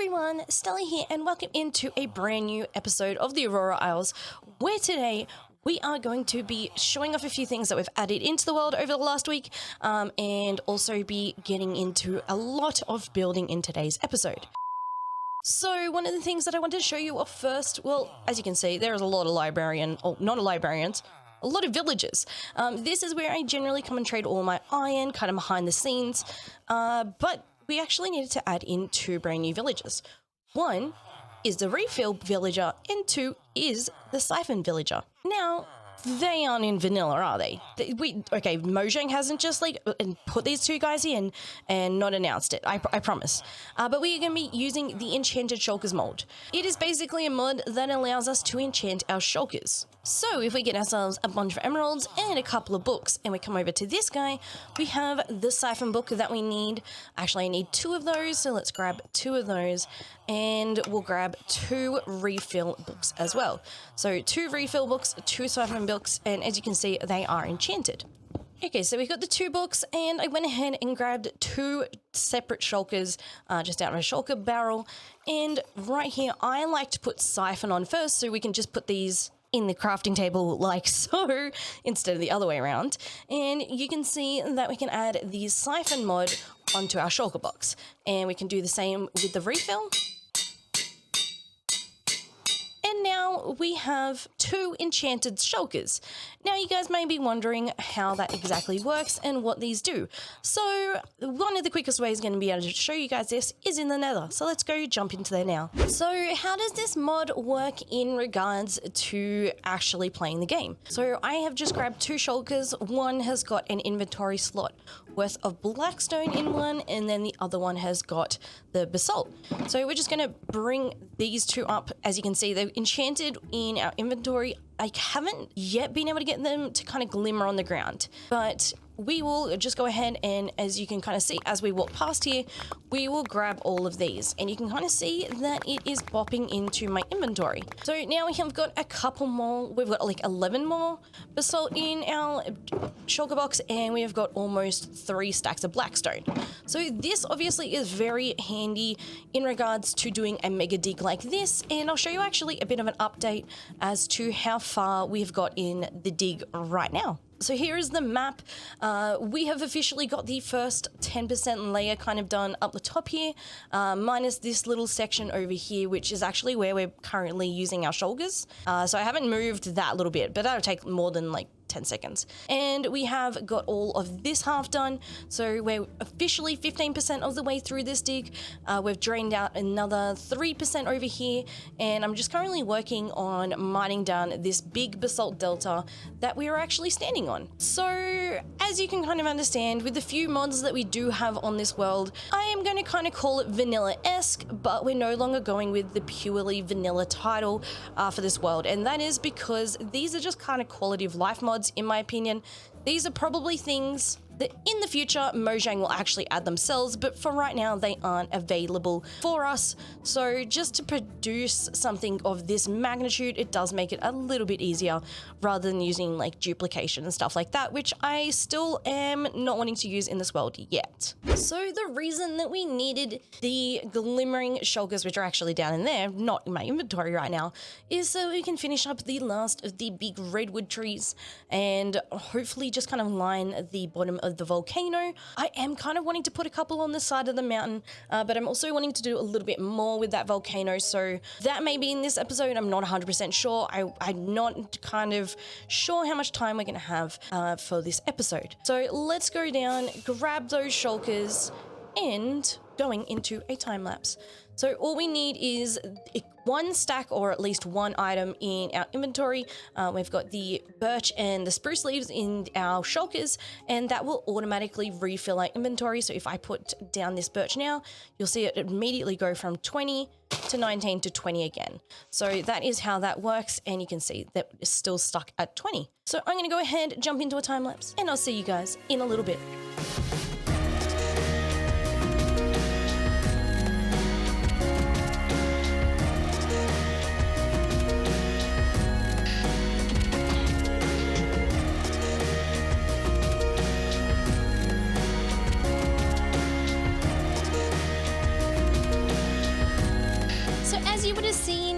everyone, Stella here, and welcome into a brand new episode of the Aurora Isles, where today we are going to be showing off a few things that we've added into the world over the last week, and also be getting into a lot of building in today's episode. So one of the things that I wanted to show you off first, well, as you can see, there is a lot of a lot of villages. This is where I generally come and trade all my iron, kind of behind the scenes, but we actually needed to add in two brand new villages. One is the refill villager, and two is the siphon villager. Now, they aren't in vanilla, are they? Mojang hasn't just put these two guys in and not announced it, I promise. But we are going to be using the Enchanted Shulkers mod. It is basically a mod that allows us to enchant our shulkers. So if we get ourselves a bunch of emeralds and a couple of books, and we come over to this guy, we have the siphon book that we need. Actually, I need two of those, so let's grab two of those, and we'll grab two refill books as well. So two refill books, two siphon books, and as you can see, they are enchanted. Okay, so we've got the two books, and I went ahead and grabbed two separate shulkers just out of a shulker barrel. And right here, I like to put siphon on first, so we can just put these in the crafting table like so, instead of the other way around. And you can see that we can add the siphon mod onto our shulker box. And we can do the same with the refill. And now we have two enchanted shulkers. Now you guys may be wondering how that exactly works and what these do. So one of the quickest ways going to be able to show you guys this is in the nether. So let's go jump into there now. So how does this mod work in regards to actually playing the game? So I have just grabbed two shulkers. One has got an inventory slot worth of blackstone in one, and then the other one has got the basalt. So we're just going to bring these two up. As you can see, they're enchanted in our inventory. I haven't yet been able to get them to kind of glimmer on the ground, but we will just go ahead and, as you can kind of see as we walk past here, we will grab all of these, and you can kind of see that it is bopping into my inventory. So now we have got a couple more. We've got like 11 more basalt in our shulker box, and we have got almost 3 stacks of blackstone. So this obviously is very handy in regards to doing a mega dig like this, and I'll show you actually a bit of an update as to how far we've got in the dig right now. So here is the map. We have officially got the first 10% layer kind of done up the top here, minus this little section over here, which is actually where we're currently using our shulkers. So I haven't moved that little bit, but that'll take more than like 10 seconds. And we have got all of this half done. So we're officially 15% of the way through this dig. We've drained out another 3% over here, and I'm just currently working on mining down this big basalt delta that we are actually standing on. So as you can kind of understand, with the few mods that we do have on this world, I am going to kind of call it vanilla-esque, but we're no longer going with the purely vanilla title for this world. And that is because these are just kind of quality of life mods. In my opinion, these are probably things that in the future Mojang will actually add themselves, but for right now they aren't available for us. So just to produce something of this magnitude, it does make it a little bit easier rather than using like duplication and stuff like that, which I still am not wanting to use in this world yet. So the reason that we needed the glimmering shulkers, which are actually down in there, not in my inventory right now, is so we can finish up the last of the big redwood trees and hopefully just kind of line the bottom of the volcano. I am kind of wanting to put a couple on the side of the mountain, but I'm also wanting to do a little bit more with that volcano, so that may be in this episode. I'm not 100% sure. I'm not kind of sure how much time we're going to have for this episode. So let's go down, grab those shulkers, and going into a time lapse. So all we need is one stack or at least one item in our inventory. We've got the birch and the spruce leaves in our shulkers, and that will automatically refill our inventory. So if I put down this birch now, you'll see it immediately go from 20 to 19 to 20 again. So that is how that works, and you can see that it's still stuck at 20. So I'm going to go ahead, jump into a time lapse, and I'll see you guys in a little bit.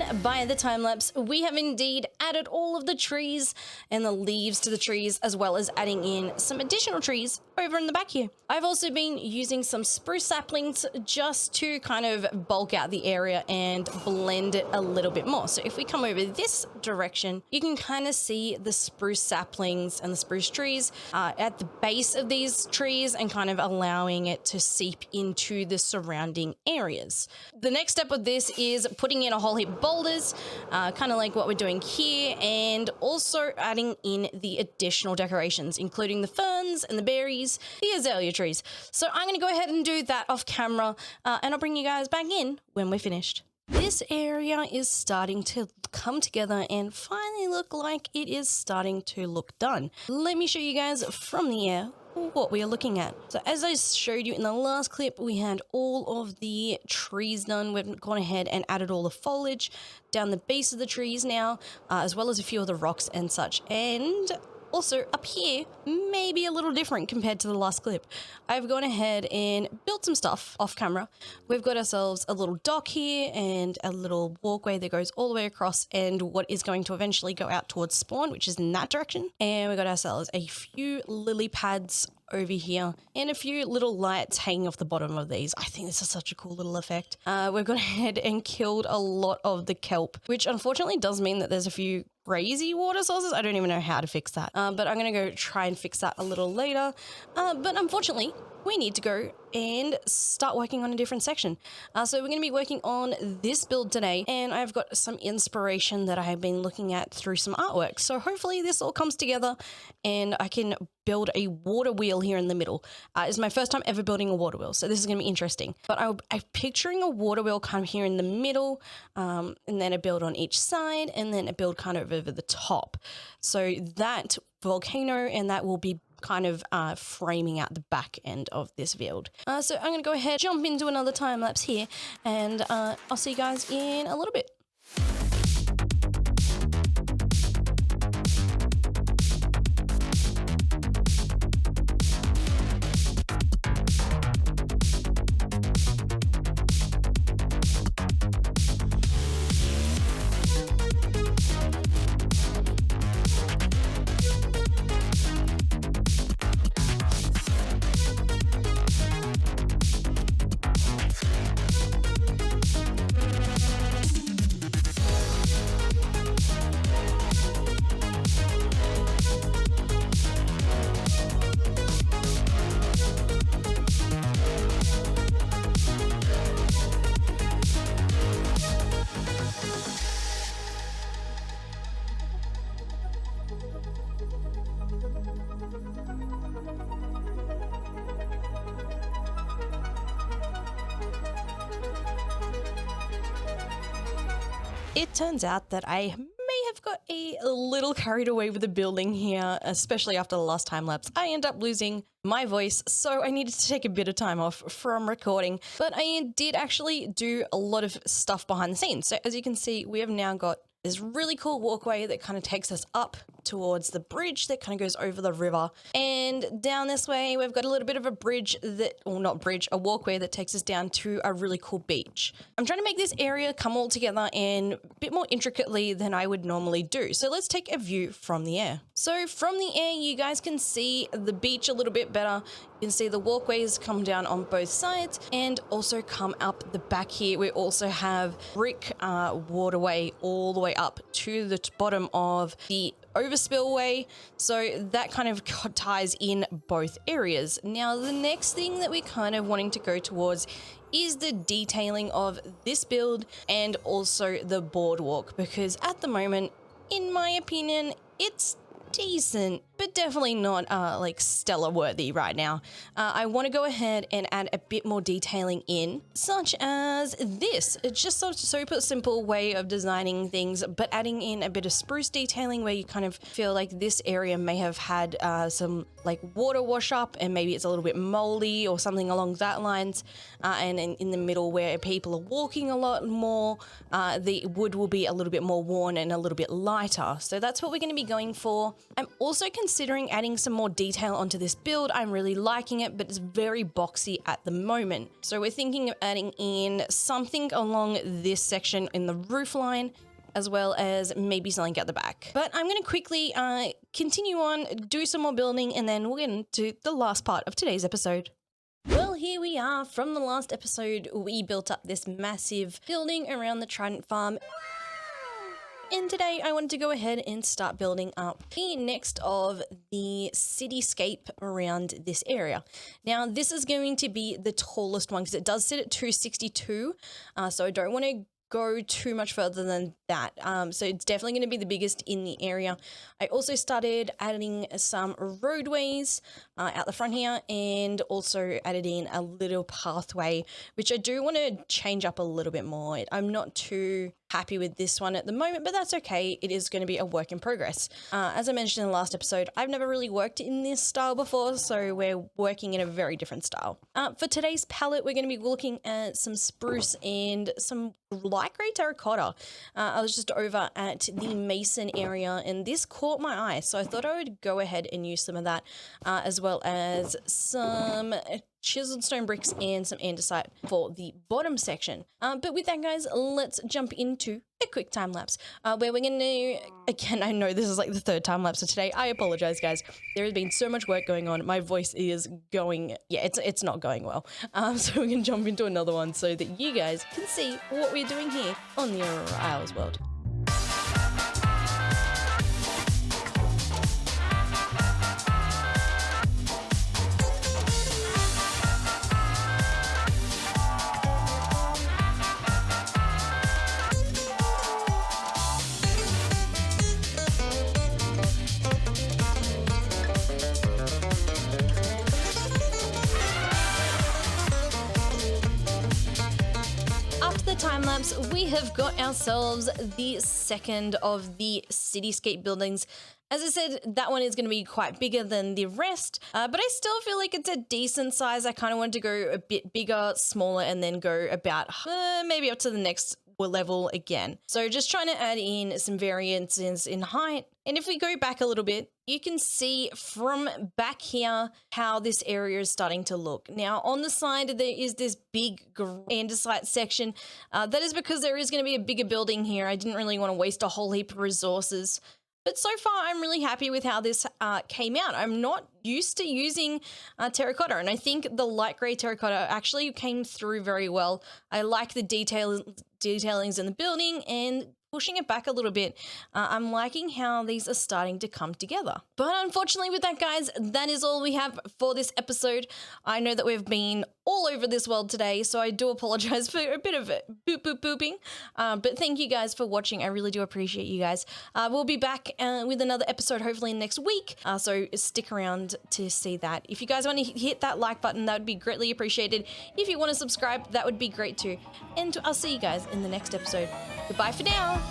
done by the time lapse. We have indeed added all of the trees and the leaves to the trees, as well as adding in some additional trees over in the back here. I've also been using some spruce saplings just to kind of bulk out the area and blend it a little bit more. So if we come over this direction, you can kind of see the spruce saplings and the spruce trees at the base of these trees and kind of allowing it to seep into the surrounding areas. The next step of this is putting in a whole heap of boulders, kind of like what we're doing here, and also adding in the additional decorations, including the ferns and the berries, the azalea trees. So I'm going to go ahead and do that off camera, and I'll bring you guys back in when we're finished. This area is starting to come together and finally look like it is starting to look done. Let me show you guys from the air what we are looking at. So as I showed you in the last clip, we had all of the trees done. We've gone ahead and added all the foliage down the base of the trees now, as well as a few of the rocks and such. And also up here, maybe a little different compared to the last clip. I've gone ahead and built some stuff off camera. We've got ourselves a little dock here and a little walkway that goes all the way across and what is going to eventually go out towards spawn, which is in that direction. And we've got ourselves a few lily pads over here and a few little lights hanging off the bottom of these. I think this is such a cool little effect. We've gone ahead and killed a lot of the kelp, which unfortunately does mean that there's a few crazy water sources. I don't even know how to fix that, but I'm going to go try and fix that a little later. But unfortunately, we need to go and start working on a different section. So we're going to be working on this build today, and I've got some inspiration that I have been looking at through some artwork. So hopefully this all comes together and I can build a water wheel here in the middle. It's my first time ever building a water wheel, so this is going to be interesting. But I'm picturing a water wheel kind of here in the middle, and then a build on each side, and then a build kind of over the top. So that volcano, and that will be kind of framing out the back end of this build. So I'm going to go ahead, jump into another time lapse here, and I'll see you guys in a little bit. It turns out that I may have got a little carried away with the building here, especially after the last time lapse. I end up losing my voice, so I needed to take a bit of time off from recording, but I did actually do a lot of stuff behind the scenes. So as you can see, we have now got this really cool walkway that kind of takes us up towards the bridge that kind of goes over the river. And down this way, we've got a little bit of a bridge that, or not bridge, a walkway that takes us down to a really cool beach. I'm trying to make this area come all together and a bit more intricately than I would normally do. So let's take a view from the air. So from the air, you guys can see the beach a little bit better. You can see the walkways come down on both sides and also come up the back here. We also have brick waterway all the way up to the bottom of the overspillway, so that kind of ties in both areas. Now the next thing that we're kind of wanting to go towards is the detailing of this build and also the boardwalk, because at the moment, in my opinion, it's decent, but definitely not like stellar worthy right now. I want to go ahead and add a bit more detailing in, such as this. It's just such a super simple way of designing things, but adding in a bit of spruce detailing where you kind of feel like this area may have had some like water wash up and maybe it's a little bit moldy or something along that lines. And in the middle where people are walking a lot more, the wood will be a little bit more worn and a little bit lighter. So that's what we're going to be going for. I'm also considering considering adding some more detail onto this build. I'm really liking it, but it's very boxy at the moment. So we're thinking of adding in something along this section in the roof line, as well as maybe something at the back. But I'm going to quickly continue on, do some more building, and then we'll get into the last part of today's episode. Well, here we are. From the last episode, we built up this massive building around the Trident farm. And today I wanted to go ahead and start building up the next of the cityscape around this area. Now, this is going to be the tallest one because it does sit at 262. So I don't want to go too much further than that. So it's definitely going to be the biggest in the area. I also started adding some roadways out the front here, and also added in a little pathway, which I do want to change up a little bit more. I'm not too happy with this one at the moment, but that's okay. It is going to be a work in progress. As I mentioned in the last episode, I've never really worked in this style before, so we're working in a very different style. For today's palette, we're going to be looking at some spruce and some light grey terracotta. I was just over at the mason area, and this caught my eye, so I thought I would go ahead and use some of that, as well as some chiseled stone bricks and some andesite for the bottom section. But with that, guys, let's jump into a quick time lapse where we're going to, again, I know this is like the third time lapse of today. I apologize, guys. There has been so much work going on. My voice is going, yeah, it's not going well. So we're going to jump into another one so that you guys can see what we're doing here on the Aurora Isles world. Time lapse, we have got ourselves the second of the cityscape buildings. As I said, that one is going to be quite bigger than the rest, but I still feel like it's a decent size. I kind of wanted to go a bit bigger, smaller, and then go about maybe up to the next level again. So just trying to add in some variances in height. And if we go back a little bit, you can see from back here how this area is starting to look. Now, on the side, there is this big andesite section. That is because there is going to be a bigger building here. I didn't really want to waste a whole heap of resources. But so far, I'm really happy with how this came out. I'm not used to using terracotta, and I think the light grey terracotta actually came through very well. I like the detailings in the building, and pushing it back a little bit, I'm liking how these are starting to come together. But unfortunately with that, guys, that is all we have for this episode. I know that we've been all over this world today, so I do apologize for a bit of booping. But thank you guys for watching. I really do appreciate you guys. We'll be back with another episode hopefully next week, so stick around to see that. If you guys want to hit that like button, that would be greatly appreciated. If you want to subscribe, that would be great too. And I'll see you guys in the next episode. Goodbye for now.